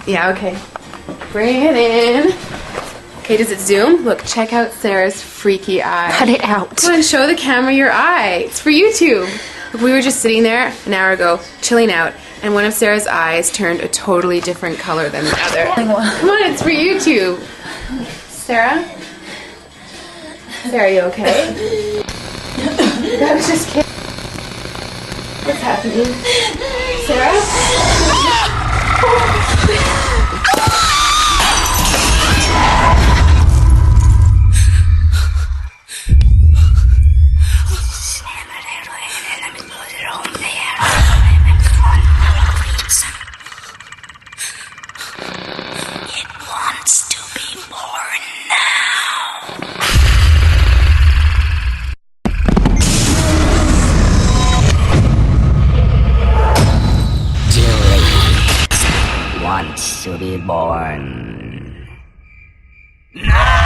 Yeah, okay. Bring it in. Okay, does it zoom? Look, check out Sarah's freaky eye. Cut it out. Come on, show the camera your eye. It's for YouTube. Look, we were just sitting there an hour ago, chilling out, and one of Sarah's eyes turned a totally different color than the other. Come on, it's for YouTube. Sarah? Sarah, are you okay? I was just kidding. What's happening? Sarah? It wants to be born now. Julie wants to be born. No!